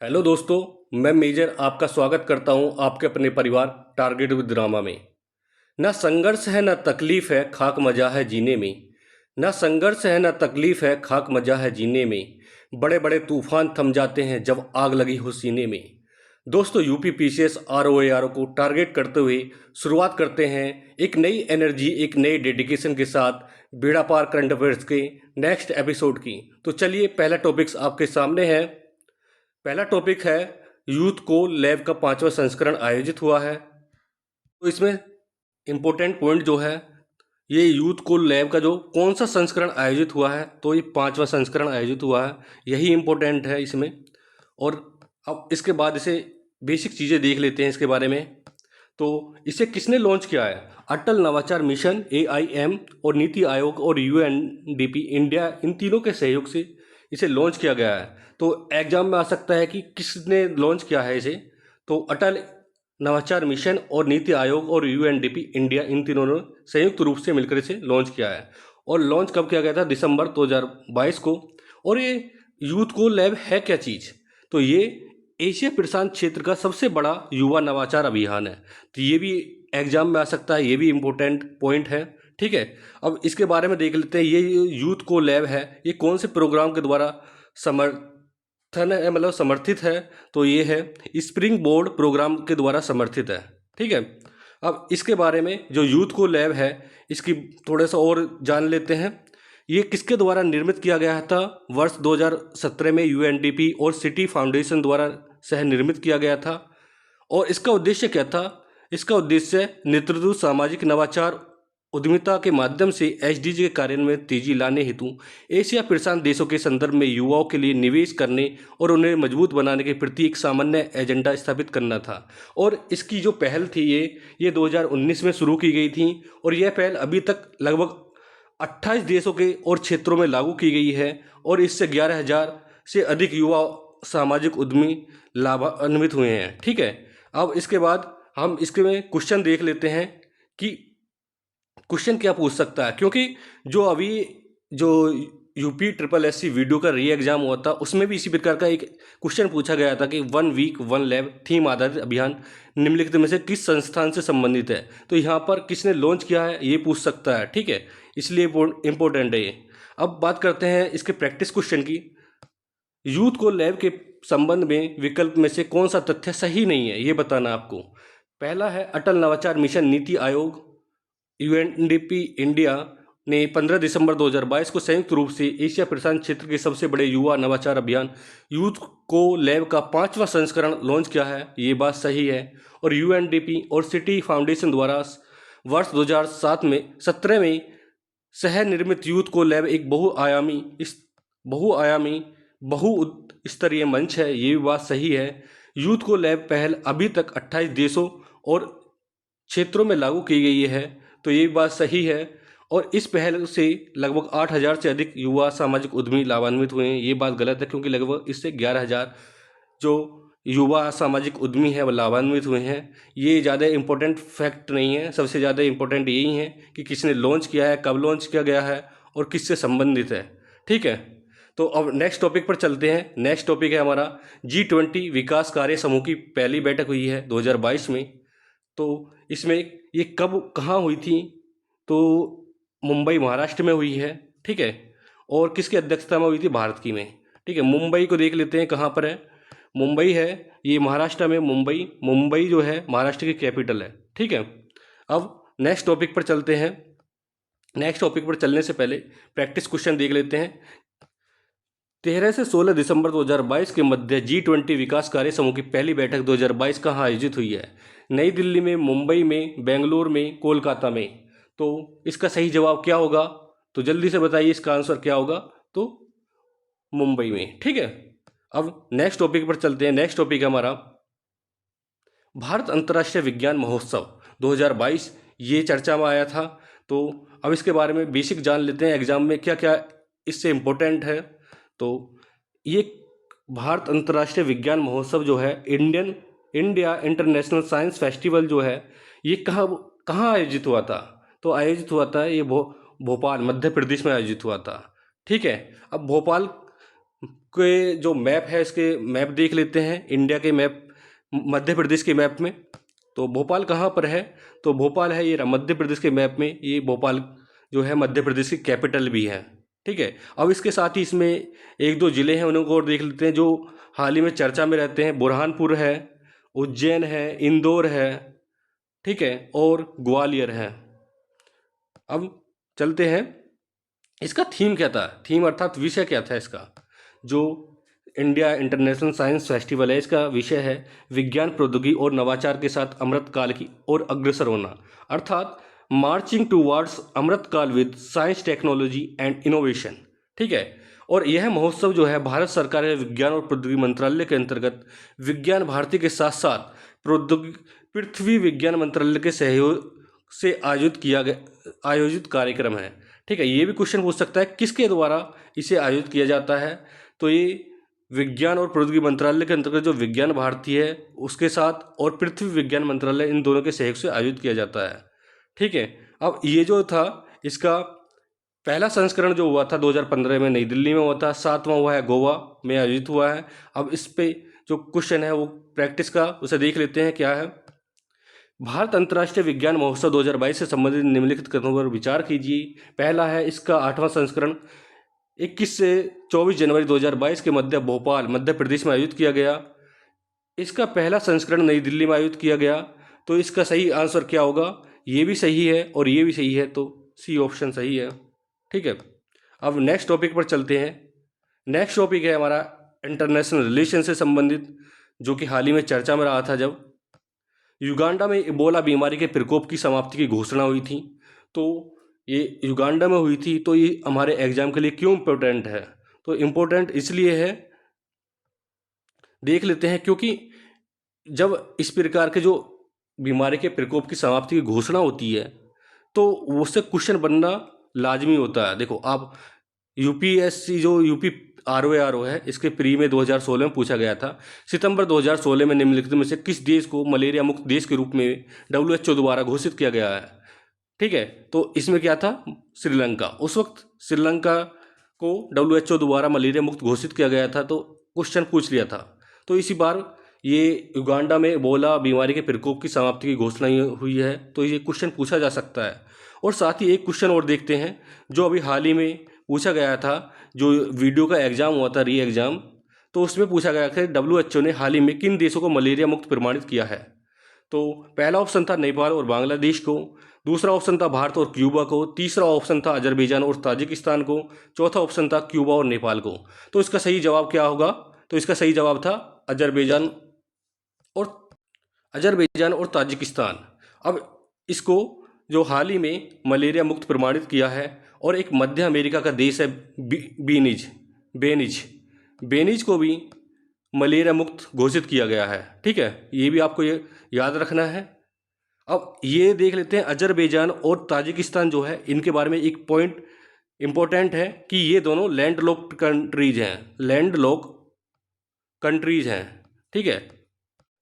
Hello दोस्तों। मैं major आपका स्वागत करता हूं आपके अपने परिवार टारगेट विद ड्रामा में। ना संघर्ष है ना तकलीफ है, खाक मजा है जीने में। ना संघर्ष है ना तकलीफ है, खाक मजा है जीने में। बड़े बड़े तूफान थम जाते हैं जब आग लगी हो सीने में। दोस्तों, यूपी पीसीएस आरओएआर को टारगेट करते हुए शुरुआत करते हैं एक नई एनर्जी, एक नए डेडिकेशन के साथ बेड़ा पार करंट अफेयर्स के नेक्स्ट एपिसोड की। तो चलिए, पहला टॉपिक्स आपके सामने है। पहला टॉपिक है, यूथ को लैब का 5वां संस्करण आयोजित हुआ है। तो इसमें इम्पोर्टेंट पॉइंट जो है, ये यूथ को लैब का जो कौन सा संस्करण आयोजित हुआ है, तो ये 5वां संस्करण आयोजित हुआ है, यही इम्पोर्टेंट है इसमें। और अब इसके बाद इसे बेसिक चीज़ें देख लेते हैं इसके बारे में। तो इसे किसने लॉन्च किया है? अटल नवाचार मिशन AIM और नीति आयोग और UNDP इंडिया, इन तीनों के सहयोग से इसे लॉन्च किया गया है। तो एग्जाम में आ सकता है कि किसने लॉन्च किया है इसे। तो अटल नवाचार मिशन और नीति आयोग और UNDP इंडिया, इन तीनों ने संयुक्त रूप से मिलकर इसे लॉन्च किया है। और लॉन्च कब किया गया था? दिसंबर 2022 को। और ये यूथ को लैब है क्या चीज़? तो ये एशिया प्रशांत क्षेत्र का सबसे बड़ा युवा नवाचार अभियान है। तो ये भी एग्जाम में आ सकता है, ये भी इम्पोर्टेंट पॉइंट है। ठीक है, अब इसके बारे में देख लेते हैं। ये यूथ को लैब है, ये कौन से प्रोग्राम के द्वारा समर्थन है, मतलब समर्थित है? तो ये है स्प्रिंग बोर्ड प्रोग्राम के द्वारा समर्थित है। ठीक है, अब इसके बारे में जो यूथ को लैब है, इसकी थोड़ा सा और जान लेते हैं। ये किसके द्वारा निर्मित किया गया था? वर्ष 2017 में UNDP और सिटी फाउंडेशन द्वारा सह निर्मित किया गया था। और इसका उद्देश्य क्या था? इसका उद्देश्य नेतृत्व, सामाजिक नवाचार, उद्यमिता के माध्यम से SDG के कार्यान्वयन में तेजी लाने हेतु एशिया प्रशांत देशों के संदर्भ में युवाओं के लिए निवेश करने और उन्हें मजबूत बनाने के प्रति एक सामान्य एजेंडा स्थापित करना था। और इसकी जो पहल थी, ये 2019 में शुरू की गई थी। और यह पहल अभी तक लगभग 28 देशों के और क्षेत्रों में लागू की गई है। और इससे 11,000 से अधिक युवा सामाजिक उद्यमी लाभान्वित हुए हैं। ठीक है, अब इसके बाद हम इसके में क्वेश्चन देख लेते हैं कि क्वेश्चन क्या पूछ सकता है। क्योंकि जो अभी जो UPSSC वीडियो का री एग्जाम हुआ था, उसमें भी इसी प्रकार का एक क्वेश्चन पूछा गया था कि 1 वीक 1 लैब थीम आधारित अभियान निम्नलिखित में से किस संस्थान से संबंधित है? तो यहाँ पर किसने लॉन्च किया है, ये पूछ सकता है। ठीक है, इसलिए इम्पोर्टेंट है ये। अब बात करते हैं इसके प्रैक्टिस क्वेश्चन की। यूथ को लैब के संबंध में विकल्प में से कौन सा तथ्य सही नहीं है, ये बताना आपको। पहला है, अटल नवाचार mission NITI Aayog UNDP India ने 15 दिसंबर 2022 को संयुक्त रूप से एशिया प्रशांत क्षेत्र के सबसे बड़े युवा नवाचार अभियान यूथ को लैब का 5वां संस्करण लॉन्च किया है, ये बात सही है। और UNDP और सिटी फाउंडेशन द्वारा वर्ष 2017 में सह निर्मित यूथ को लैब एक बहुआयामी बहु-स्तरीय मंच है, ये भी बात सही है। यूथ को लैब पहल अभी तक 28 देशों और क्षेत्रों में लागू की गई है, तो ये भी बात सही है। और इस पहल से लगभग 8,000 से अधिक युवा सामाजिक उद्यमी लाभान्वित हुए हैं, ये बात गलत है। क्योंकि लगभग इससे 11,000 जो युवा सामाजिक उद्यमी हैं वो लाभान्वित हुए हैं। ये ज़्यादा इम्पोर्टेंट फैक्ट नहीं है, सबसे ज़्यादा इम्पोर्टेंट यही है कि किसने लॉन्च किया है, कब लॉन्च किया गया है और किससे संबंधित है। ठीक है, तो अब नेक्स्ट टॉपिक पर चलते हैं। नेक्स्ट टॉपिक है हमारा G20 विकास कार्य समूह की पहली बैठक हुई है 2022 में। तो इसमें ये कब कहाँ हुई थी? तो मुंबई महाराष्ट्र में हुई है। ठीक है, और किसकी अध्यक्षता में हुई थी? भारत की में। ठीक है, मुंबई को देख लेते हैं कहाँ पर है। मुंबई है ये महाराष्ट्र में। मुंबई जो है महाराष्ट्र की कैपिटल है। ठीक है, अब नेक्स्ट टॉपिक पर चलते हैं। नेक्स्ट टॉपिक पर चलने से पहले प्रैक्टिस क्वेश्चन देख लेते हैं। 13 से 16 दिसंबर 2022 के मध्य G20 विकास कार्य समूह की पहली बैठक 2022 कहाँ आयोजित हुई है? नई दिल्ली में, मुंबई में, बेंगलोर में, कोलकाता में। तो इसका सही जवाब क्या होगा? तो जल्दी से बताइए इसका आंसर क्या होगा? तो मुंबई में। ठीक है, अब नेक्स्ट टॉपिक पर चलते हैं। नेक्स्ट टॉपिक है हमारा भारत अंतर्राष्ट्रीय विज्ञान महोत्सव 2022, ये चर्चा में आया था। तो अब इसके बारे में बेसिक जान लेते हैं, एग्जाम में क्या क्या इससे इम्पोर्टेंट है। तो ये भारत अंतर्राष्ट्रीय विज्ञान महोत्सव जो है, इंडिया इंटरनेशनल साइंस फेस्टिवल जो है, ये कहाँ कहाँ आयोजित हुआ था? तो आयोजित हुआ था ये भोपाल, मध्य प्रदेश में आयोजित हुआ था। ठीक है, अब भोपाल के जो मैप है इसके मैप देख लेते हैं। इंडिया के मैप, मध्य प्रदेश के मैप में तो भोपाल कहाँ पर है, तो भोपाल है ये मध्य प्रदेश के मैप में। ये भोपाल जो है मध्य प्रदेश की कैपिटल भी है। ठीक है, अब इसके साथ ही इसमें एक दो ज़िले हैं उनको और देख लेते हैं जो हाल ही में चर्चा में रहते हैं। बुरहानपुर है, उज्जैन है, इंदौर है, ठीक है, और ग्वालियर है। अब चलते हैं, इसका थीम क्या था, थीम अर्थात विषय क्या था इसका। जो इंडिया इंटरनेशनल साइंस फेस्टिवल है, इसका विषय है विज्ञान प्रौद्योगिकी और नवाचार के साथ अमृतकाल की ओर अग्रसर होना, अर्थात marching towards Amritkaal with science technology and innovation. ठीक है, और यह महोत्सव जो है भारत सरकार के विज्ञान और प्रौद्योगिकी मंत्रालय के अंतर्गत विज्ञान भारती के साथ साथ प्रौद्योगिकी पृथ्वी विज्ञान मंत्रालय के सहयोग से आयोजित कार्यक्रम है। ठीक है, ये भी क्वेश्चन पूछ सकता है किसके द्वारा इसे आयोजित किया जाता है, तो ये विज्ञान और प्रौद्योगिकी मंत्रालय के अंतर्गत जो विज्ञान भारती है उसके साथ और पृथ्वी विज्ञान मंत्रालय, इन दोनों के सहयोग से आयोजित किया जाता है। ठीक है, अब ये जो था इसका पहला संस्करण जो हुआ था 2015 में नई दिल्ली में हुआ था, 7वां हुआ है गोवा में आयोजित हुआ है। अब इस पे जो क्वेश्चन है वो प्रैक्टिस का उसे देख लेते हैं क्या है। भारत अंतर्राष्ट्रीय विज्ञान महोत्सव 2022 से संबंधित निम्नलिखित कथनों पर विचार कीजिए। पहला है इसका 8वां संस्करण 21 से 24 जनवरी 2022 के मध्य भोपाल मध्य प्रदेश में आयोजित किया गया। इसका पहला संस्करण नई दिल्ली में आयोजित किया गया। तो इसका सही आंसर क्या होगा, ये भी सही है और ये भी सही है, तो सी ऑप्शन सही है। ठीक है, अब नेक्स्ट टॉपिक पर चलते हैं। नेक्स्ट टॉपिक है हमारा इंटरनेशनल रिलेशन से संबंधित, जो कि हाल ही में चर्चा में रहा था जब युगांडा में इबोला बीमारी के प्रकोप की समाप्ति की घोषणा हुई थी। तो ये युगांडा में हुई थी, तो ये हमारे एग्जाम के लिए क्यों इम्पोर्टेंट है, तो इम्पोर्टेंट इसलिए है, देख लेते हैं, क्योंकि जब इस प्रकार के जो बीमारी के प्रकोप की समाप्ति की घोषणा होती है तो उससे क्वेश्चन बनना लाजमी होता है। देखो आप यूपीएससी जो यूपी आरओ है, इसके प्री में 2016 में पूछा गया था, सितंबर 2016 में निम्नलिखित में से किस देश को मलेरिया मुक्त देश के रूप में WHO द्वारा घोषित किया गया है। ठीक है, तो इसमें क्या था, श्रीलंका। उस वक्त श्रीलंका को WHO द्वारा मलेरिया मुक्त घोषित किया गया था, तो क्वेश्चन पूछ लिया था। तो इसी बार ये युगांडा में इबोला बीमारी के प्रकोप की समाप्ति की घोषणा हुई है, तो ये क्वेश्चन पूछा जा सकता है। और साथ ही एक क्वेश्चन और देखते हैं जो अभी हाल ही में पूछा गया था, जो वीडियो का एग्ज़ाम हुआ था, री एग्ज़ाम, तो उसमें पूछा गया था WHO ने हाल ही में किन देशों को मलेरिया मुक्त प्रमाणित किया है। तो पहला ऑप्शन था नेपाल और बांग्लादेश को, दूसरा ऑप्शन था भारत और क्यूबा को, तीसरा ऑप्शन था अजरबैजान और ताजिकिस्तान को, चौथा ऑप्शन था क्यूबा और नेपाल को। तो इसका सही जवाब क्या होगा, तो इसका सही जवाब था अजरबैजान और ताजिकिस्तान। अब इसको जो हाल ही में मलेरिया मुक्त प्रमाणित किया है, और एक मध्य अमेरिका का देश है बेनिज को भी मलेरिया मुक्त घोषित किया गया है। ठीक है, ये भी आपको ये याद रखना है। अब ये देख लेते हैं अजरबैजान और ताजिकिस्तान जो है, इनके बारे में एक पॉइंट इम्पोर्टेंट है कि ये दोनों लैंडलॉक्ड कंट्रीज हैं। ठीक है,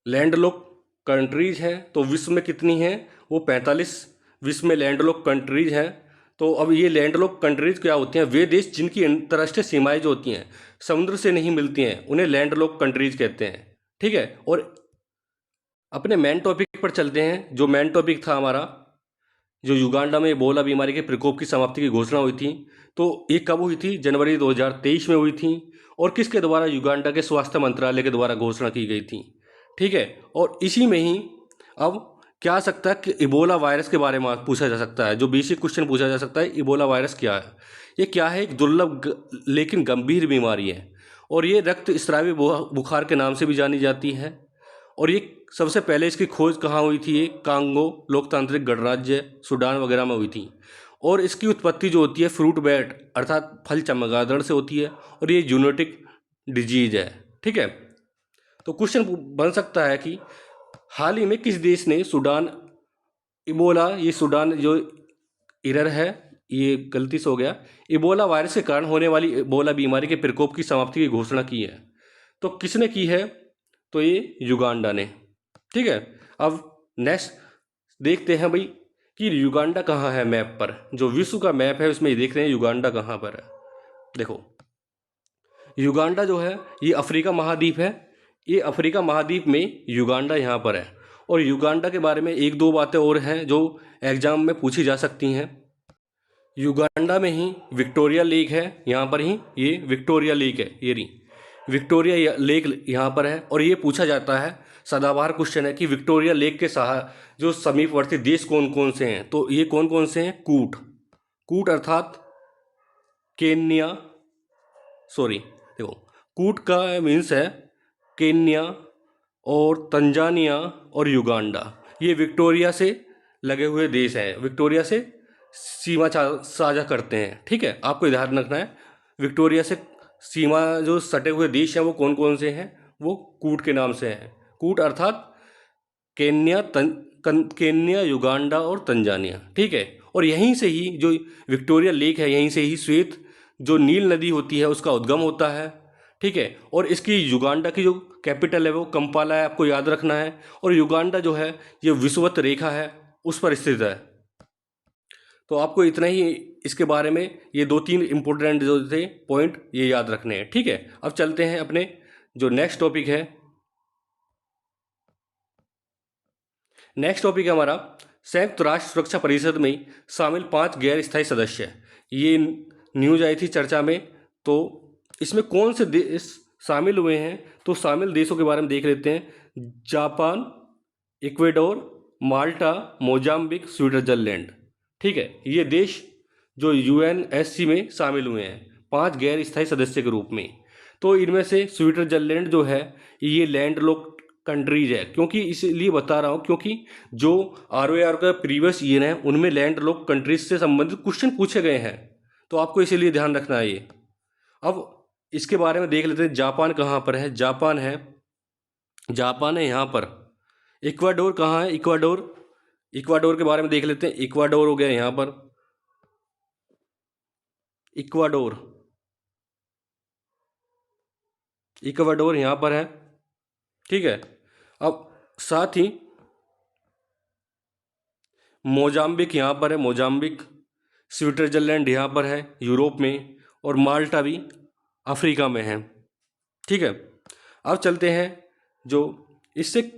लैंडलॉक्ड कंट्रीज हैं। तो विश्व में कितनी हैं, वो 45 विश्व में लैंडलॉक्ड कंट्रीज हैं। तो अब ये लैंडलॉक्ड कंट्रीज क्या होती हैं, वे देश जिनकी अंतर्राष्ट्रीय सीमाएं जो होती हैं समुद्र से नहीं मिलती हैं, उन्हें लैंडलॉक्ड कंट्रीज कहते हैं। ठीक है, और अपने मेन टॉपिक पर चलते हैं। जो मेन टॉपिक था हमारा, जो युगांडा में इबोला बीमारी के प्रकोप की समाप्ति की घोषणा हुई थी, तो ये कब हुई थी, जनवरी 2023 में हुई थी, और किसके द्वारा, युगांडा के स्वास्थ्य मंत्रालय के द्वारा घोषणा की गई थी। ठीक है, और इसी में ही अब क्या आ सकता है कि इबोला वायरस के बारे में पूछा जा सकता है। जो बेसिक क्वेश्चन पूछा जा सकता है, इबोला वायरस क्या है, ये क्या है, एक दुर्लभ लेकिन गंभीर बीमारी है, और ये रक्त स्रावी बुखार के नाम से भी जानी जाती है। और ये सबसे पहले इसकी खोज कहाँ हुई थी, ये कांगो लोकतांत्रिक गणराज्य सूडान वगैरह में हुई थी। और इसकी उत्पत्ति जो होती है फ्रूट बैट अर्थात फल चमगादड़ से होती है, और ये जूनोटिक डिजीज है। ठीक है, तो क्वेश्चन बन सकता है कि हाल ही में किस देश ने सूडान जो एरर है, ये गलती से हो गया, इबोला वायरस के कारण होने वाली इबोला बीमारी के प्रकोप की समाप्ति की घोषणा की है। तो किसने की है, तो ये युगांडा ने। ठीक है, अब नेक्स्ट देखते हैं भाई कि युगांडा कहाँ है मैप पर। जो विश्व का मैप है उसमें देख रहे हैं युगांडा कहाँ पर है। देखो युगांडा जो है ये अफ्रीका महाद्वीप है। ये अफ्रीका महाद्वीप में युगांडा यहाँ पर है। और युगांडा के बारे में एक दो बातें और हैं जो एग्जाम में पूछी जा सकती हैं। युगांडा में ही विक्टोरिया लेक है, यहाँ पर ही ये विक्टोरिया लेक है, ये रही विक्टोरिया लेक यहाँ पर है। और ये पूछा जाता है, सदाबहार क्वेश्चन है कि विक्टोरिया लेक के जो समीपवर्ती देश कौन कौन से हैं। तो ये कौन कौन से हैं? कूट अर्थात केन्या, देखो कूट का मीन्स है केन्या और तंजानिया और युगांडा। ये विक्टोरिया से लगे हुए देश हैं, विक्टोरिया से सीमा साझा करते हैं। ठीक है, आपको ध्यान रखना है विक्टोरिया से सीमा जो सटे हुए देश हैं वो कौन कौन से हैं, वो कूट के नाम से हैं। कूट अर्थात केन्या, युगांडा और तंजानिया। ठीक है, और यहीं से ही जो विक्टोरिया लेक है, यहीं से ही श्वेत जो नील नदी होती है उसका उद्गम होता है। ठीक है, और इसकी युगांडा की जो कैपिटल है वो कंपाला है, आपको याद रखना है। और युगांडा जो है ये विषुवत रेखा है उस पर स्थित है। तो आपको इतना ही इसके बारे में ये दो तीन इंपॉर्टेंट जो थे पॉइंट ये याद रखने हैं। ठीक है, अब चलते हैं अपने जो नेक्स्ट टॉपिक है। नेक्स्ट टॉपिक है हमारा संयुक्त राष्ट्र सुरक्षा परिषद में शामिल 5 गैर स्थायी सदस्य। ये न्यूज आई थी चर्चा में, तो इसमें कौन से देश शामिल हुए हैं? तो शामिल देशों के बारे में देख लेते हैं। जापान, इक्वेडोर, माल्टा, मोजाम्बिक, स्विट्जरलैंड। ठीक है, ये देश जो यूएनएससी में शामिल हुए हैं 5 गैर स्थायी सदस्य के रूप में। तो इनमें से स्विट्जरलैंड जो है ये लैंडलॉक्ड कंट्रीज है। क्योंकि इसलिए बता रहा हूँ क्योंकि जो आरओआर का प्रीवियस ईयर है उनमें लैंडलॉक्ड कंट्रीज से संबंधित क्वेश्चन पूछे गए हैं, तो आपको इसीलिए ध्यान रखना है ये। अब इसके बारे में देख लेते हैं, जापान कहाँ पर है? जापान है यहाँ पर। इक्वाडोर कहाँ है? इक्वाडोर के बारे में देख लेते हैं। इक्वाडोर हो गया यहाँ पर, इक्वाडोर यहाँ पर है। ठीक है, अब साथ ही मोजाम्बिक यहाँ पर है, मोजाम्बिक। स्विट्जरलैंड यहाँ पर है यूरोप में, और माल्टा भी अफ्रीका में है। ठीक है, अब चलते हैं जो इससे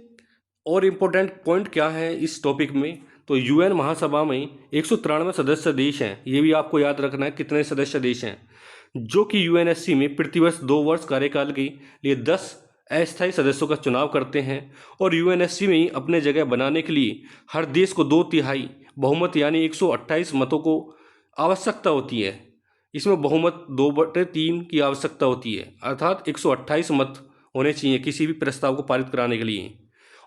और इम्पोर्टेंट पॉइंट क्या है इस टॉपिक में। तो यूएन महासभा में 193 सदस्य देश हैं, ये भी आपको याद रखना है कितने सदस्य देश हैं, जो कि यूएनएससी में प्रतिवर्ष 2 वर्ष कार्यकाल के लिए 10 अस्थायी सदस्यों का चुनाव करते हैं। और यूएनएससी में ही अपने जगह बनाने के लिए हर देश को 2/3 बहुमत यानी 128 मतों को आवश्यकता होती है। इसमें बहुमत 2/3 की आवश्यकता होती है, अर्थात 128 मत होने चाहिए किसी भी प्रस्ताव को पारित कराने के लिए।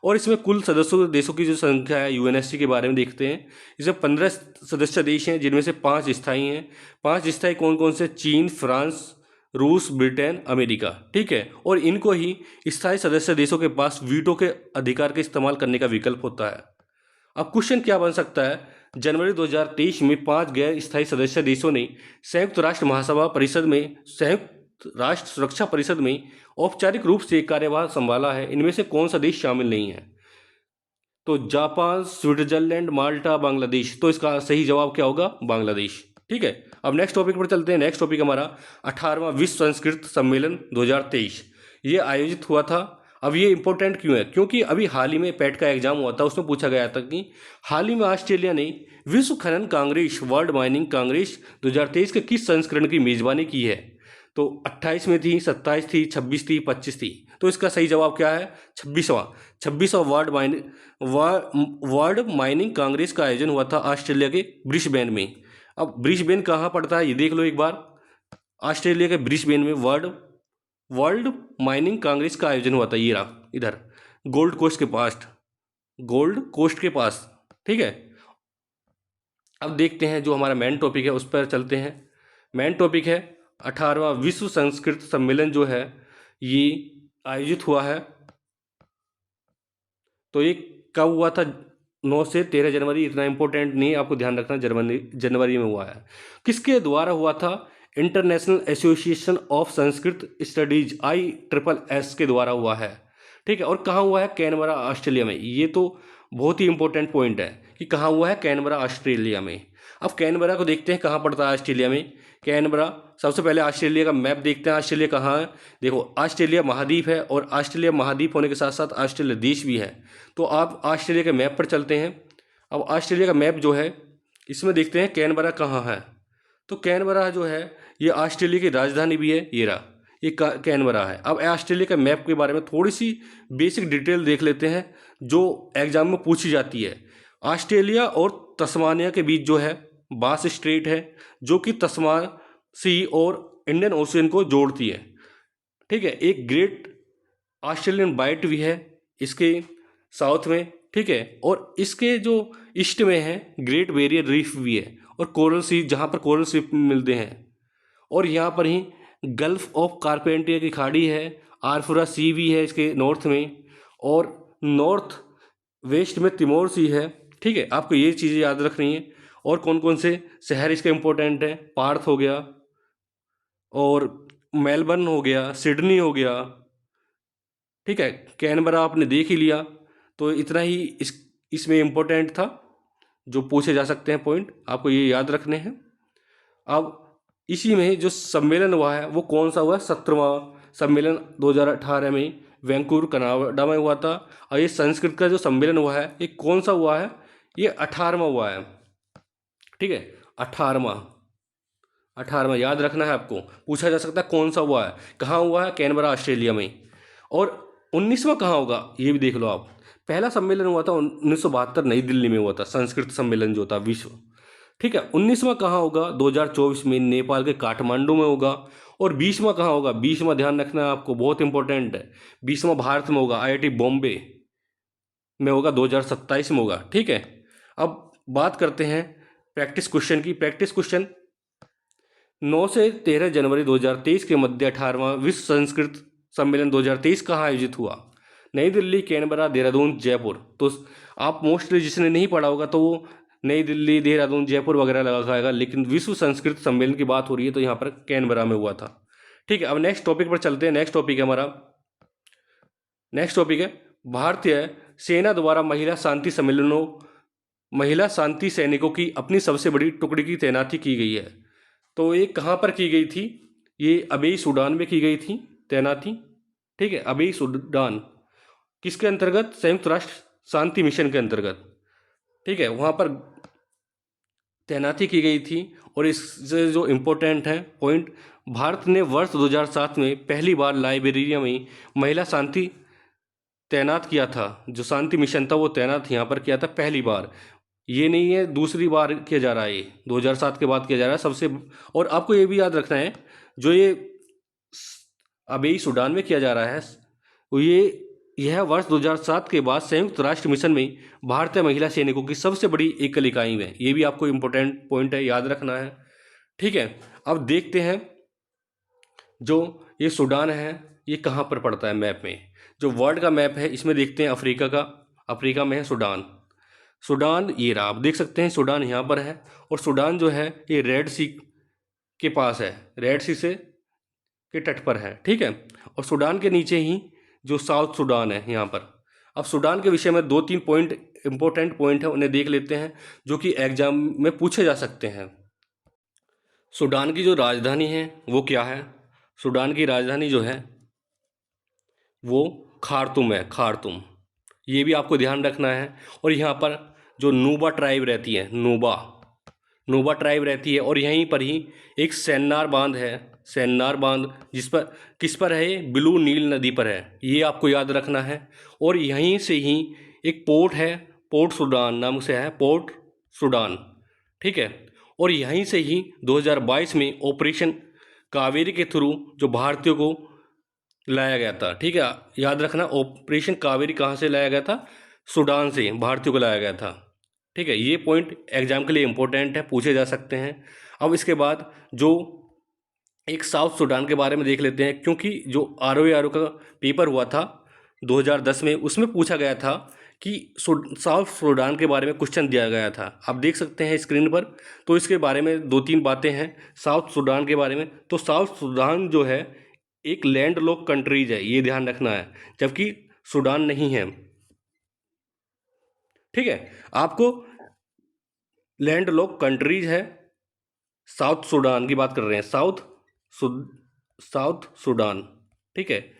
और इसमें कुल सदस्यों देशों की जो संख्या है यूएनएससी के बारे में देखते हैं। इसमें 15 सदस्य देश हैं जिनमें से 5 स्थायी हैं। 5 स्थायी कौन कौन से? चीन, फ्रांस, रूस, ब्रिटेन, अमेरिका। ठीक है, और इनको ही स्थायी सदस्य देशों के पास वीटो के अधिकार के इस्तेमाल करने का विकल्प होता है। अब क्वेश्चन क्या बन सकता है? जनवरी 2023 में 5 गैर स्थायी सदस्य देशों ने संयुक्त राष्ट्र महासभा परिषद में, संयुक्त राष्ट्र सुरक्षा परिषद में औपचारिक रूप से कार्यभार संभाला है। इनमें से कौन सा देश शामिल नहीं है? तो जापान, स्विट्जरलैंड, माल्टा, बांग्लादेश। तो इसका सही जवाब क्या होगा? बांग्लादेश। ठीक है, अब नेक्स्ट टॉपिक पर चलते हैं। नेक्स्ट टॉपिक हमारा 18वां विश्व संस्कृत सम्मेलन 2023। ये आयोजित हुआ था। अब ये इंपॉर्टेंट क्यों है? क्योंकि अभी हाल ही में पैट का एग्जाम हुआ था, उसमें पूछा गया था कि हाल ही में ऑस्ट्रेलिया ने विश्व खनन कांग्रेस, वर्ल्ड माइनिंग कांग्रेस 2023 के किस संस्करण की मेजबानी की है? तो 28 में थी, 27 थी, 26 थी, 25 थी। तो इसका सही जवाब क्या है? 26वां वर्ल्ड माइनिंग कांग्रेस का आयोजन हुआ था ऑस्ट्रेलिया के ब्रिस्बेन में। अब ब्रिस्बेन कहाँ पड़ता है ये देख लो एक बार। ऑस्ट्रेलिया के ब्रिस्बेन में वर्ल्ड माइनिंग कांग्रेस का आयोजन हुआ था। ये रहा इधर गोल्ड कोस्ट के पास। ठीक है, अब देखते हैं जो हमारा मेन टॉपिक है उस पर चलते हैं। मेन टॉपिक है 18वां विश्व संस्कृत सम्मेलन जो है ये आयोजित हुआ है। तो ये कब हुआ था? 9 से 13 जनवरी। इतना इंपॉर्टेंट नहीं है, आपको ध्यान रखना जनवरी में हुआ है। किसके द्वारा हुआ था? International association of Sanskrit studies ISSS के द्वारा हुआ है। ठीक है, और कहाँ हुआ है? कैनबरा, ऑस्ट्रेलिया में। ये तो बहुत ही इंपॉर्टेंट पॉइंट है कि कहाँ हुआ है? कैनबरा, ऑस्ट्रेलिया में। अब कैनबरा को देखते हैं कहाँ पड़ता है ऑस्ट्रेलिया में। कैनबरा। सबसे पहले ऑस्ट्रेलिया का मैप देखते हैं, ऑस्ट्रेलिया कहाँ है। देखो ऑस्ट्रेलिया महाद्वीप है और ऑस्ट्रेलिया महाद्वीप होने के साथ साथ ऑस्ट्रेलिया देश भी है। तो आप ऑस्ट्रेलिया के मैप पर चलते हैं। अब ऑस्ट्रेलिया का मैप जो है इसमें देखते हैं कैनबरा कहाँ है। तो कैनबरा जो है ये ऑस्ट्रेलिया की राजधानी भी है, ये रहा, ये कैनबरा है। अब ऑस्ट्रेलिया के मैप के बारे में थोड़ी सी बेसिक डिटेल देख लेते हैं जो एग्जाम में पूछी जाती है। ऑस्ट्रेलिया और तस्मानिया के बीच जो है बास स्ट्रेट है, जो कि तस्मान सी और इंडियन ओशियन को जोड़ती है। ठीक है, एक ग्रेट ऑस्ट्रेलियन बाइट भी है इसके साउथ में। ठीक है, और इसके जो ईस्ट में है ग्रेट बैरियर रीफ भी है और कोरल सी, जहाँ पर कोरल सी मिलते हैं। और यहाँ पर ही गल्फ ऑफ कारपेंटियर की खाड़ी है, आरफुरा सी भी है इसके नॉर्थ में, और नॉर्थ वेस्ट में तिमोर सी है। ठीक है, आपको ये चीज़ें याद रखनी है। और कौन कौन से शहर इसके इम्पोर्टेंट हैं, पार्थ हो गया और मेलबर्न हो गया, सिडनी हो गया। ठीक है, कैनबरा आपने देख ही लिया, तो इतना ही इसमें इम्पोर्टेंट था जो पूछे जा सकते हैं पॉइंट, आपको ये याद रखने हैं। अब इसी में जो सम्मेलन हुआ है वो कौन सा हुआ है, 17वां सम्मेलन 2018 में वैंकूवर कनाडा में हुआ था। और ये संस्कृत का जो सम्मेलन हुआ है ये कौन सा हुआ है, ये 18वां हुआ है। ठीक है, 18वां याद रखना है आपको, पूछा जा सकता है कौन सा हुआ है, कहाँ हुआ है, कैनबरा ऑस्ट्रेलिया में। और 19वां कहाँ होगा ये भी देख लो आप। पहला सम्मेलन हुआ था 1972 नई दिल्ली में हुआ था, संस्कृत सम्मेलन जो था विश्व। ठीक है, 19वां कहाँ होगा, 2024 में नेपाल के काठमांडू में होगा। और 20वां कहाँ होगा, 20वां ध्यान रखना है आपको, बहुत इंपॉर्टेंट है। 20वां भारत में होगा, IIT बॉम्बे में होगा, 2027 में होगा। ठीक है, अब बात करते हैं प्रैक्टिस क्वेश्चन की। प्रैक्टिस क्वेश्चन 9 से 13 जनवरी 2023 के मध्य 18वां विश्व संस्कृत सम्मेलन 2023 कहाँ आयोजित हुआ, नई दिल्ली, कैनबरा, देहरादून, जयपुर। तो आप मोस्टली जिसने नहीं पढ़ा होगा तो वो नई दिल्ली, देहरादून, जयपुर वगैरह लगाएगा, लेकिन विश्व संस्कृत सम्मेलन की बात हो रही है तो यहाँ पर कैनबरा में हुआ था। ठीक है, अब नेक्स्ट टॉपिक पर चलते हैं। नेक्स्ट टॉपिक है हमारा, नेक्स्ट टॉपिक है भारतीय सेना द्वारा महिला शांति सैनिकों की अपनी सबसे बड़ी टुकड़ी की तैनाती की गई है। तो ये कहाँ पर की गई थी, ये अबेई सूडान में की गई थी तैनाती। ठीक है, अबेई सूडान किसके अंतर्गत, संयुक्त राष्ट्र शांति मिशन के अंतर्गत। ठीक है, वहाँ पर तैनाती की गई थी। और इससे जो इम्पोर्टेंट है पॉइंट, भारत ने वर्ष 2007 में पहली बार लाइबेरिया में महिला शांति तैनात किया था। जो शांति मिशन था वो तैनात यहाँ पर किया था पहली बार, ये नहीं है दूसरी बार किया जा रहा है, ये 2007 के बाद किया जा रहा है सबसे। और आपको ये भी याद रखना है जो ये अबेई सूडान में किया जा रहा है वो यह वर्ष 2007 के बाद संयुक्त राष्ट्र मिशन में भारतीय महिला सैनिकों की सबसे बड़ी एकल इकाई में, ये भी आपको इम्पोर्टेंट पॉइंट है, याद रखना है। ठीक है, अब देखते हैं जो ये सूडान है ये कहाँ पर पड़ता है मैप में। जो वर्ल्ड का मैप है इसमें देखते हैं अफ्रीका का, अफ्रीका में है सूडान। सूडान ये रहा, आप देख सकते हैं सूडान यहाँ पर है। और सूडान जो है ये रेड सी के पास है, रेड सी से के तट पर है। ठीक है, और सूडान के नीचे ही जो साउथ सूडान है यहाँ पर। अब सूडान के विषय में 2-3 पॉइंट इंपॉर्टेंट पॉइंट है, उन्हें देख लेते हैं जो कि एग्जाम में पूछे जा सकते हैं। सूडान की जो राजधानी है वो क्या है, सूडान की राजधानी जो है वो खार्तुम है, खार्तुम, ये भी आपको ध्यान रखना है। और यहाँ पर जो नूबा ट्राइब रहती है, नूबा ट्राइब रहती है। और यहीं पर ही एक सेन्नार बांध है, सेन्नार बांध, जिस पर किस पर है, ब्लू नील नदी पर है, ये आपको याद रखना है। और यहीं से ही एक पोर्ट है, पोर्ट सूडान नाम से है, पोर्ट सूडान। ठीक है, और यहीं से ही 2022 में ऑपरेशन कावेरी के थ्रू जो भारतीयों को लाया गया था। ठीक है, याद रखना ऑपरेशन कावेरी कहाँ से लाया गया था, सूडान से भारतीयों को लाया गया था। ठीक है, ये पॉइंट एग्जाम के लिए इम्पोर्टेंट है, पूछे जा सकते हैं। अब इसके बाद जो एक साउथ सूडान के बारे में देख लेते हैं, क्योंकि जो ROA का पेपर हुआ था 2010 में, उसमें पूछा गया था कि साउथ सूडान के बारे में क्वेश्चन दिया गया था, आप देख सकते हैं स्क्रीन पर। तो इसके बारे में 2-3 बातें हैं साउथ सूडान के बारे में। तो साउथ सूडान जो है एक लैंड लॉक कंट्रीज है, ये ध्यान रखना है, जबकि सूडान नहीं है। ठीक है, आपको लैंड लॉक कंट्रीज है साउथ सूडान की बात कर रहे हैं, साउथ सूडान, ठीक है,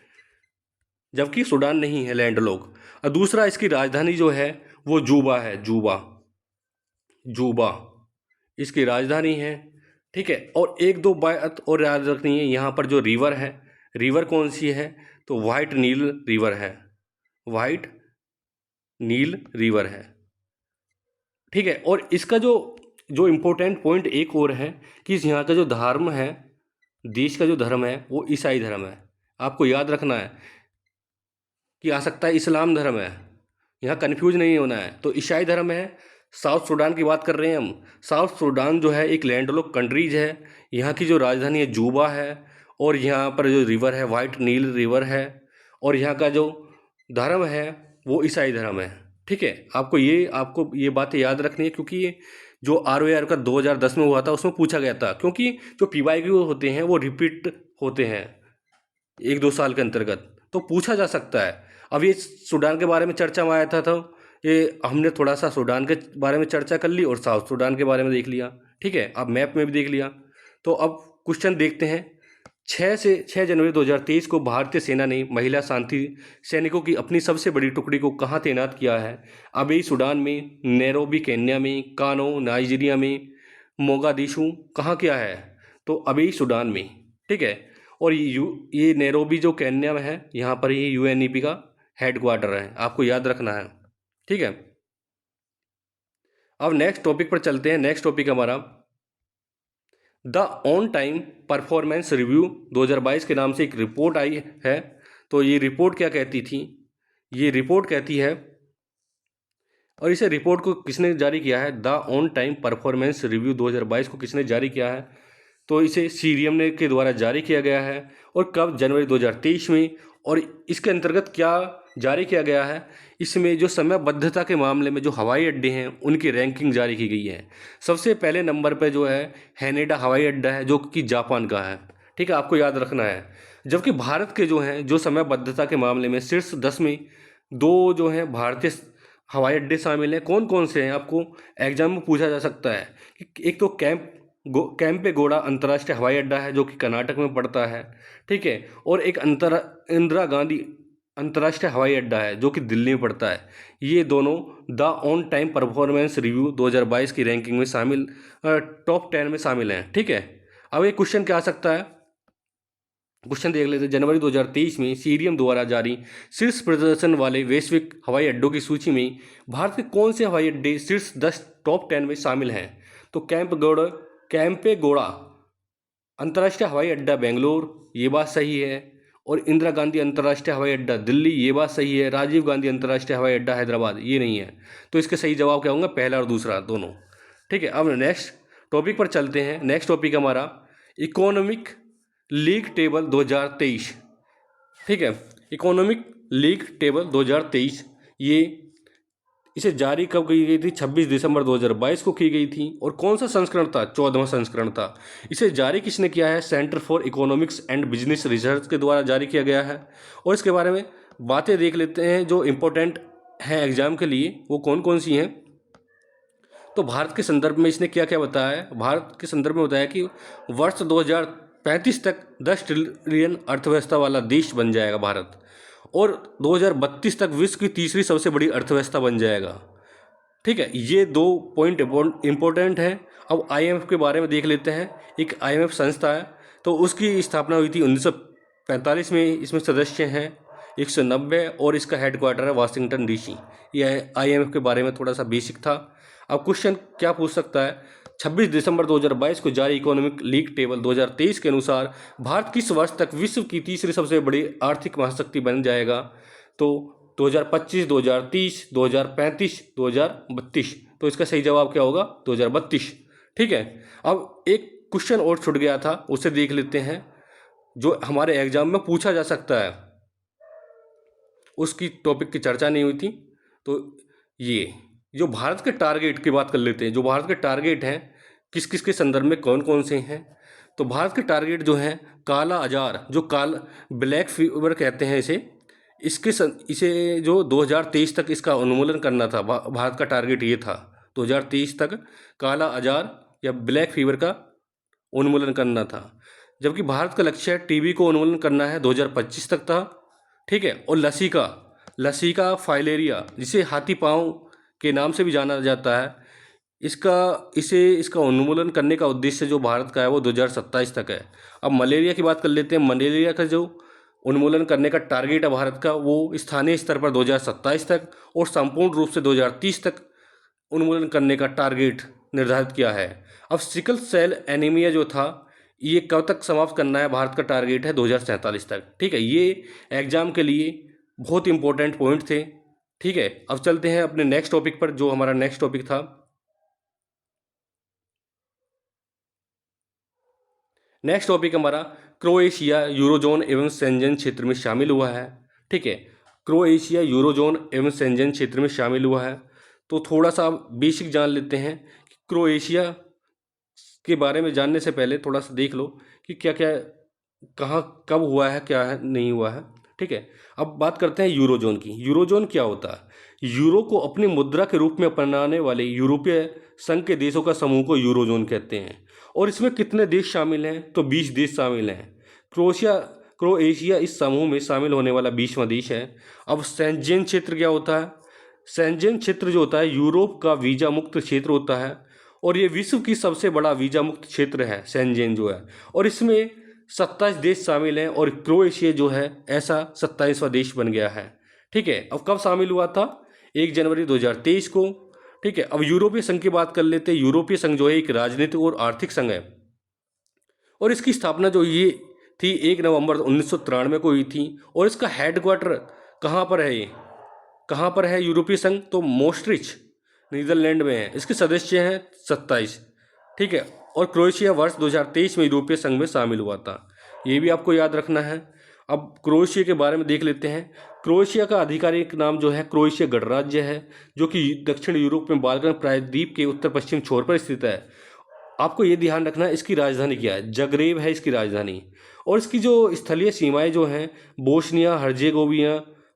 जबकि सूडान नहीं है लैंडलॉक। और दूसरा, इसकी राजधानी जो है वो जूबा है, जूबा, जूबा इसकी राजधानी है, ठीक है। और एक दो बात और याद रखनी है, यहाँ पर जो रिवर है, रिवर कौन सी है, तो वाइट नील रिवर है, वाइट नील रिवर है, ठीक है। और इसका जो जो इम्पोर्टेंट पॉइंट एक और है कि इस यहाँ का जो धर्म है, देश का जो धर्म है वो ईसाई धर्म है। आपको याद रखना है कि आ सकता है इस्लाम धर्म है, यहाँ कन्फ्यूज नहीं होना है। तो ईसाई धर्म है। साउथ सूडान की बात कर रहे हैं हम। साउथ सूडान जो है एक लैंडलॉक कंट्रीज है। यहाँ की जो राजधानी है जूबा है, और यहाँ पर जो रिवर है वाइट नील रिवर है, और यहाँ का जो धर्म है वो ईसाई धर्म है, ठीक है। आपको ये बातें याद रखनी है, क्योंकि ये जो ROAR का 2010 में हुआ था उसमें पूछा गया था, क्योंकि जो PYQ होते हैं वो रिपीट होते हैं एक दो साल के अंतर्गत, तो पूछा जा सकता है। अब ये सूडान के बारे में चर्चा में आया था, तो ये हमने थोड़ा सा सूडान के बारे में चर्चा कर ली और साउथ सूडान के बारे में देख लिया, ठीक है। अब मैप में भी देख लिया। तो अब क्वेश्चन देखते हैं। 6 जनवरी 2023 को भारतीय सेना ने महिला शांति सैनिकों की अपनी सबसे बड़ी टुकड़ी को कहाँ तैनात किया है? अबेई सूडान में, नैरोबी केन्या में, कानो नाइजीरिया में, मोगादिशु कहाँ किया है? तो अबेई सूडान में, ठीक है। और ये नैरोबी जो केन्या में है, यहाँ पर ये UNEP का हेडक्वार्टर है, आपको याद रखना है, ठीक है। अब नेक्स्ट टॉपिक पर चलते हैं। नेक्स्ट टॉपिक हमारा the on time performance review 2022 के नाम से एक रिपोर्ट आई है। तो ये रिपोर्ट क्या कहती थी? ये रिपोर्ट कहती है, और इसे रिपोर्ट को किसने जारी किया है? The on time performance review 2022 को किसने जारी किया है? तो इसे सीरियम ने के द्वारा जारी किया गया है। और कब? जनवरी 2023 में। और इसके अंतर्गत क्या जारी किया गया है? इसमें जो समयबद्धता के मामले में जो हवाई अड्डे हैं उनकी रैंकिंग जारी की गई है। सबसे पहले नंबर पर जो है हैनेडा हवाई अड्डा है, जो कि जापान का है, ठीक है, आपको याद रखना है। जबकि भारत के जो हैं जो समयबद्धता के मामले में शीर्ष 10 में दो जो हैं भारतीय हवाई अड्डे शामिल हैं। कौन कौन से हैं? आपको एग्जाम में पूछा जा सकता है कि एक तो कैंपेगौड़ा अंतर्राष्ट्रीय हवाई अड्डा है, जो कि कर्नाटक में पड़ता है, ठीक है। और एक इंदिरा गांधी अंतर्राष्ट्रीय हवाई अड्डा है, जो कि दिल्ली में पड़ता है। ये दोनों the on time performance review 2022 की रैंकिंग में शामिल टॉप 10 में शामिल हैं, ठीक है। अब ये क्वेश्चन क्या आ सकता है? क्वेश्चन देख लेते हैं। जनवरी 2023 में सीरियम द्वारा जारी शीर्ष प्रदर्शन वाले वैश्विक हवाई अड्डों की सूची में भारत के कौन से हवाई अड्डे शीर्ष 10 टॉप 10 में शामिल हैं? तो कैंपेगौड़ा अंतर्राष्ट्रीय हवाई अड्डा बेंगलोर, ये बात सही है। और इंदिरा गांधी अंतर्राष्ट्रीय हवाई अड्डा दिल्ली, ये बात सही है। राजीव गांधी अंतर्राष्ट्रीय हवाई अड्डा हैदराबाद, ये नहीं है। तो इसके सही जवाब क्या होंगे? पहला और दूसरा दोनों, ठीक है। अब नेक्स्ट टॉपिक पर चलते हैं। नेक्स्ट टॉपिक हमारा इकोनॉमिक लीग टेबल 2023, ठीक है। इकोनॉमिक लीग टेबल 2023, इसे जारी कब की गई थी? 26 दिसंबर 2022 को की गई थी। और कौन सा संस्करण था? 14वां संस्करण था। इसे जारी किसने किया है? Centre for economics and business research के द्वारा जारी किया गया है। और इसके बारे में बातें देख लेते हैं जो इम्पोर्टेंट हैं एग्जाम के लिए, वो कौन कौन सी हैं। तो भारत के संदर्भ में इसने क्या क्या बताया है? भारत के संदर्भ में बताया कि वर्ष 2035 तक 10 ट्रिलियन अर्थव्यवस्था वाला देश बन जाएगा भारत, और 2032 तक विश्व की तीसरी सबसे बड़ी अर्थव्यवस्था बन जाएगा, ठीक है। ये दो पॉइंट इम्पोर्टेंट हैं। अब IMF के बारे में देख लेते हैं। एक IMF संस्था है, तो उसकी स्थापना हुई थी 1945 में। इसमें सदस्य हैं 190 और इसका हेडक्वार्टर है वाशिंगटन DC। यह IMF के बारे में थोड़ा सा बेसिक था। अब क्वेश्चन क्या पूछ सकता है? 26 दिसंबर 2022 को जारी इकोनॉमिक लीग टेबल 2023 के अनुसार भारत किस वर्ष तक विश्व की तीसरी सबसे बड़ी आर्थिक महाशक्ति बन जाएगा? तो 2025, 2030, 2035, 2032। तो इसका सही जवाब क्या होगा? 2032, ठीक है। अब एक क्वेश्चन और छूट गया था, उसे देख लेते हैं, जो हमारे एग्जाम में पूछा जा सकता है। उसकी टॉपिक की चर्चा नहीं हुई थी। तो ये जो भारत के टारगेट की बात कर लेते हैं। जो भारत के टारगेट हैं किस किस के संदर्भ में कौन कौन से हैं? तो भारत के टारगेट जो हैं, काला अजार, जो ब्लैक फीवर कहते हैं इसे जो 2023 तक इसका उन्मूलन करना था। भारत का टारगेट ये था 2023 तक काला अजार या ब्लैक फीवर का उन्मूलन करना था, जबकि भारत का लक्ष्य टीबी को उन्मूलन करना है 2025 तक था। ठीक है। और लसीका फाइलेरिया, जिसे हाथी पाँव के नाम से भी जाना जाता है, इसका उन्मूलन करने का उद्देश्य जो भारत का है वो 2027 तक है। अब मलेरिया की बात कर लेते हैं। मलेरिया का जो उन्मूलन करने का टारगेट है भारत का, वो स्थानीय स्तर पर 2027 तक और संपूर्ण रूप से 2030 तक उन्मूलन करने का टारगेट निर्धारित किया है। अब सिकल सेल एनीमिया जो था, ये कब तक समाप्त करना है, भारत का टारगेट है 2047 तक। ठीक है। ये एग्जाम के लिए बहुत इंपॉर्टेंट पॉइंट थे। ठीक है। अब चलते हैं अपने नेक्स्ट टॉपिक पर, जो हमारा नेक्स्ट टॉपिक था। नेक्स्ट टॉपिक हमारा क्रोएशिया यूरोजोन एवं शेंजन क्षेत्र में शामिल हुआ है। ठीक है। क्रोएशिया यूरोजोन एवं शेंजन क्षेत्र में शामिल हुआ है। तो थोड़ा सा बेसिक जान लेते हैं कि क्रोएशिया के बारे में जानने से पहले थोड़ा सा देख लो कि क्या क्या कहाँ कब हुआ है, क्या है नहीं हुआ है। ठीक है। अब बात करते हैं यूरोजोन की। यूरोजोन क्या होता है? यूरो को अपनी मुद्रा के रूप में अपनाने वाले यूरोपीय संघ के देशों का समूह को यूरोजोन कहते हैं। और इसमें कितने देश शामिल हैं? तो 20 देश शामिल हैं। क्रोएशिया इस समूह में शामिल होने वाला 20वां देश है। अब शेंजेन क्षेत्र क्या होता है? शेंजेन क्षेत्र जो होता है, यूरोप का वीजा मुक्त क्षेत्र होता है और ये विश्व की सबसे बड़ा वीजा मुक्त क्षेत्र है शेंजेन जो है। और इसमें 27 देश शामिल हैं और क्रोएशिया जो है ऐसा 27वां देश बन गया है। ठीक है। अब कब शामिल हुआ था? 1 जनवरी 2023 को। ठीक है। अब यूरोपीय संघ की बात कर लेते हैं। यूरोपीय संघ जो है एक राजनीतिक और आर्थिक संघ है और इसकी स्थापना जो ये थी 1 नवंबर 1993 को हुई थी। और इसका हेडक्वार्टर कहाँ पर है? ये कहाँ पर है यूरोपीय संघ? तो मोस्ट्रिच नीदरलैंड में है। इसके सदस्य हैं 27। ठीक है। और क्रोएशिया वर्ष 2023 में यूरोपीय संघ में शामिल हुआ था। ये भी आपको याद रखना है। अब क्रोएशिया के बारे में देख लेते हैं। क्रोएशिया का आधिकारिक नाम जो है क्रोएशिया गणराज्य है, जो कि दक्षिण यूरोप में बाल्कन प्रायद्वीप के उत्तर पश्चिम छोर पर स्थित है। आपको ये ध्यान रखना है इसकी राजधानी क्या है? जगरेब है इसकी राजधानी। और इसकी जो स्थलीय सीमाएं जो हैं, Bosnia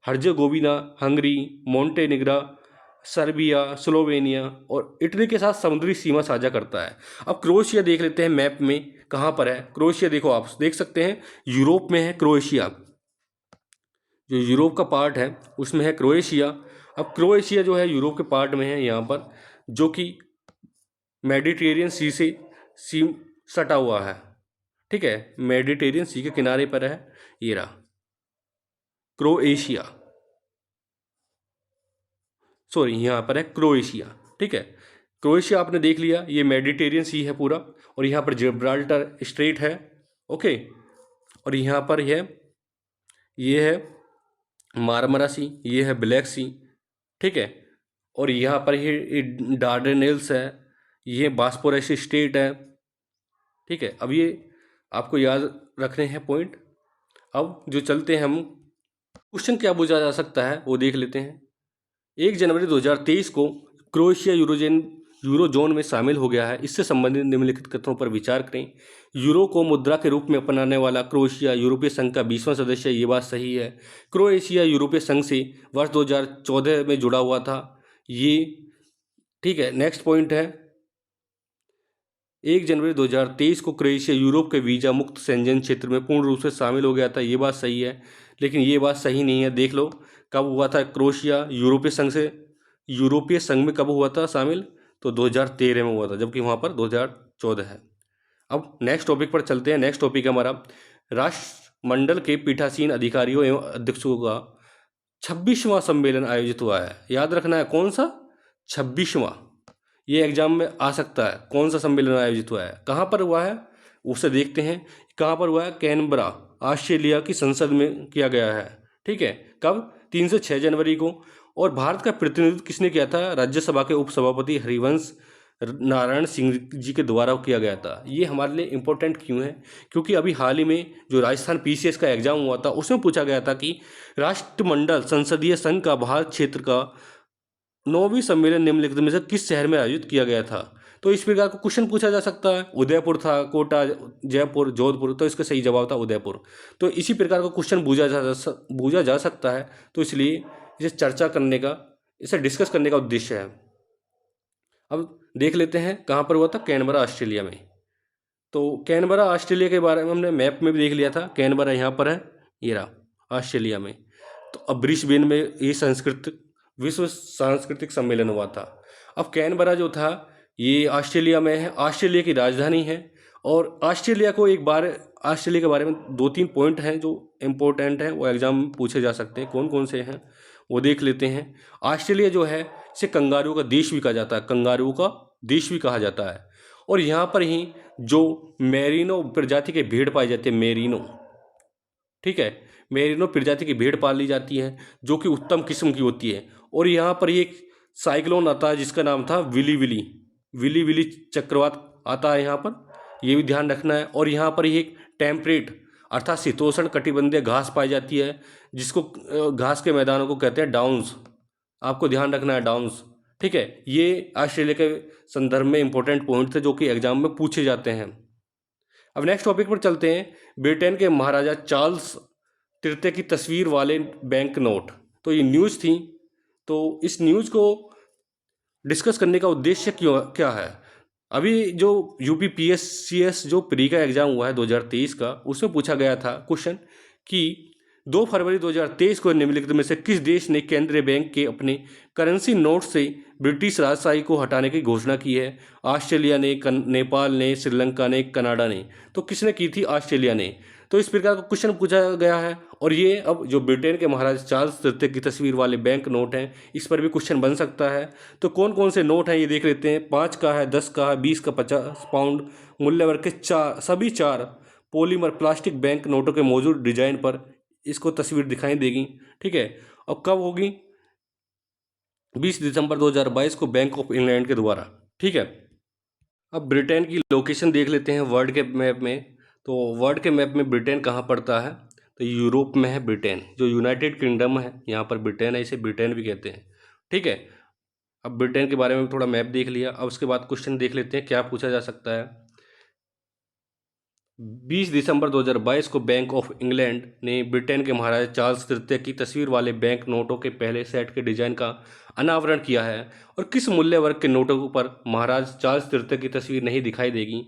Herzegovina, Hungary, Montenegro, Serbia, Slovenia और इटली के साथ समुद्री सीमा साझा करता है। अब क्रोएशिया देख लेते हैं मैप में कहाँ पर है। क्रोएशिया देखो, आप देख सकते हैं यूरोप में है क्रोएशिया। जो यूरोप का पार्ट है उसमें है क्रोएशिया। अब क्रोएशिया जो है यूरोप के पार्ट में है यहाँ पर, जो कि मेडिटेरियन सी से सटा हुआ है। ठीक है। मेडिटेरियन सी के किनारे पर है ये रहा क्रोएशिया, सॉरी यहाँ पर है क्रोएशिया। ठीक है। क्रोएशिया आपने देख लिया, ये मेडिटेरियन सी है पूरा और यहाँ पर जिब्राल्टर स्ट्रेट है। ओके। और यहाँ पर ये है मारमरा सी, ये है ब्लैक सी। ठीक है। और यहाँ पर ये डार्डेनेल्स है, ये बास्पोरस स्टेट है। ठीक है। अब ये आपको याद रखने हैं पॉइंट। अब जो चलते हैं हम, क्वेश्चन क्या पूछा जा सकता है वो देख लेते हैं। 1 जनवरी 2023 को क्रोएशिया यूरोजोन में शामिल हो गया है। इससे संबंधित निम्नलिखित कथनों पर विचार करें। यूरो को मुद्रा के रूप में अपनाने वाला क्रोएशिया यूरोपीय संघ का 20वां सदस्य है। ये बात सही है। क्रोएशिया यूरोपीय संघ से वर्ष 2014 में जुड़ा हुआ था ये। ठीक है। नेक्स्ट पॉइंट है 1 जनवरी 2023 को क्रोएशिया यूरोप के वीजा मुक्त शेंजन क्षेत्र में पूर्ण रूप से शामिल हो गया था। ये बात सही है, लेकिन ये बात सही नहीं है। देख लो कब हुआ था क्रोएशिया यूरोपीय संघ में कब हुआ था शामिल? तो 2013 में हुआ था, जबकि वहाँ पर 2014 है। अब नेक्स्ट टॉपिक पर चलते हैं। नेक्स्ट टॉपिक हमारा राष्ट्रमंडल के पीठासीन अधिकारियों एवं अध्यक्षों का 26वां सम्मेलन आयोजित हुआ है। याद रखना है कौन सा? 26वां। ये एग्जाम में आ सकता है। कौन सा सम्मेलन आयोजित हुआ है, कहाँ पर हुआ है, उसे देखते हैं। कहाँ पर हुआ है? कैनबरा, ऑस्ट्रेलिया की संसद में किया गया है। ठीक है। कब? 3 से 6 जनवरी को। और भारत का प्रतिनिधित्व किसने किया था? राज्यसभा के उपसभापति हरिवंश नारायण सिंह जी के द्वारा किया गया था। ये हमारे लिए इम्पोर्टेंट क्यों है? क्योंकि अभी हाल ही में जो राजस्थान पीसीएस का एग्जाम हुआ था उसमें पूछा गया था कि राष्ट्रमंडल संसदीय संघ का भारत क्षेत्र का 9वीं सम्मेलन निम्नलिखित में से किस शहर में आयोजित किया गया था? तो इस प्रकार का क्वेश्चन पूछा जा सकता है। उदयपुर था, कोटा, जयपुर, जोधपुर, तो इसका सही जवाब था उदयपुर। तो इसी प्रकार का क्वेश्चन पूछा जा सकता है। तो इसलिए इसे चर्चा करने का, इसे डिस्कस करने का उद्देश्य है। अब देख लेते हैं कहाँ पर हुआ था। कैनबरा, ऑस्ट्रेलिया में। तो कैनबरा ऑस्ट्रेलिया के बारे में हमने मैप में भी देख लिया था, कैनबरा यहाँ पर है, ये रहा ऑस्ट्रेलिया में। तो अब ब्रिस्बेन में ये विश्व सांस्कृतिक सम्मेलन हुआ था। अब कैनबरा जो था ये ऑस्ट्रेलिया में है, ऑस्ट्रेलिया की राजधानी है। और ऑस्ट्रेलिया के बारे में 2-3 पॉइंट हैं जो इम्पोर्टेंट हैं, वो एग्जाम में पूछे जा सकते हैं। कौन कौन से हैं वो देख लेते हैं। ऑस्ट्रेलिया जो है इसे कंगारू का देश भी कहा जाता है, कंगारू का देश भी कहा जाता है। और यहाँ पर ही जो मेरिनो प्रजाति के भेड़ पाए जाते हैं, मेरिनो, ठीक है, मेरिनो प्रजाति की भेड़ पाली जाती है जो कि उत्तम किस्म की होती है। और यहाँ पर एक साइक्लोन आता है जिसका नाम था विली विली चक्रवात आता है यहाँ पर, ये भी ध्यान रखना है। और यहाँ पर एक टेम्परेट अर्थात शीतोष्ण कटिबंधीय घास पाई जाती है जिसको घास के मैदानों को कहते हैं डाउन्स, आपको ध्यान रखना है डाउन्स, ठीक है। ये ऑस्ट्रेलिया के संदर्भ में इंपॉर्टेंट पॉइंट थे जो कि एग्जाम में पूछे जाते हैं। अब नेक्स्ट टॉपिक पर चलते हैं। ब्रिटेन के महाराजा चार्ल्स तृतीय की तस्वीर वाले बैंक नोट। तो ये न्यूज़ थी, तो इस न्यूज़ को डिस्कस करने का उद्देश्य क्या है। अभी जो UPPSCS जो प्री का एग्ज़ाम हुआ है 2023 का, उसमें पूछा गया था क्वेश्चन कि 2 फरवरी 2023 को निम्नलिखित में से किस देश ने केंद्रीय बैंक के अपने करेंसी नोट से ब्रिटिश राजशाही को हटाने की घोषणा की है। ऑस्ट्रेलिया ने, नेपाल ने, श्रीलंका ने, कनाडा ने। तो किसने की थी? ऑस्ट्रेलिया ने। तो इस प्रकार का क्वेश्चन पूछा गया है। और ये अब जो ब्रिटेन के महाराजा चार्ल्स तृतीय की तस्वीर वाले बैंक नोट हैं, इस पर भी क्वेश्चन बन सकता है। तो कौन कौन से नोट हैं ये देख लेते हैं। 5 का है, 10 का है, 20 का, 50 पाउंड मूल्य वर्ग के सभी 4 पॉलीमर प्लास्टिक बैंक नोटों के मौजूद डिजाइन पर इसको तस्वीर दिखाई देगी, ठीक है। अब कब होगी? 20 दिसंबर 2022 को बैंक ऑफ इंग्लैंड के द्वारा, ठीक है। अब ब्रिटेन की लोकेशन देख लेते हैं वर्ल्ड के मैप में। तो वर्ल्ड के मैप में ब्रिटेन कहाँ पड़ता है? तो यूरोप में है ब्रिटेन, जो यूनाइटेड किंगडम है यहाँ पर ब्रिटेन है, इसे ब्रिटेन भी कहते हैं, ठीक है। अब ब्रिटेन के बारे में थोड़ा मैप देख लिया। अब उसके बाद क्वेश्चन देख लेते हैं क्या पूछा जा सकता है। 20 दिसंबर 2022 को बैंक ऑफ इंग्लैंड ने ब्रिटेन के महाराजा चार्ल्स तृतीय की तस्वीर वाले बैंक नोटों के पहले सेट के डिजाइन का अनावरण किया है। और किस मूल्य वर्ग के नोटों पर महाराज चार्ल्स तृतीय की तस्वीर नहीं दिखाई देगी?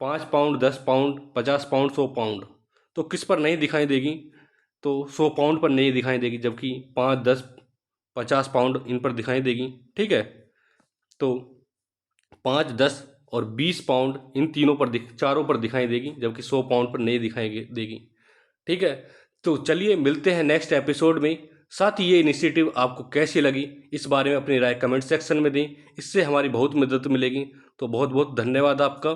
5 पाउंड, 10 पाउंड, 50 पाउंड, 100 पाउंड। तो किस पर नहीं दिखाई देगी? तो 100 पाउंड पर नहीं दिखाई देगी, जबकि 5, 10, 50 पाउंड इन पर दिखाई देगी, ठीक है। तो 5, 10 और 20 पाउंड इन चारों पर दिखाई देगी, जबकि 100 पाउंड पर नहीं दिखाई देगी, ठीक है। तो चलिए मिलते हैं नेक्स्ट एपिसोड में। साथ ही ये इनिशिएटिव आपको कैसी लगी इस बारे में अपनी राय कमेंट सेक्शन में दें, इससे हमारी बहुत मदद मिलेगी। तो बहुत बहुत धन्यवाद आपका।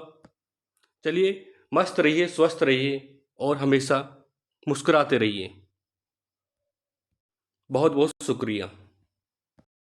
चलिए, मस्त रहिए, स्वस्थ रहिए और हमेशा मुस्कुराते रहिए। बहुत बहुत शुक्रिया।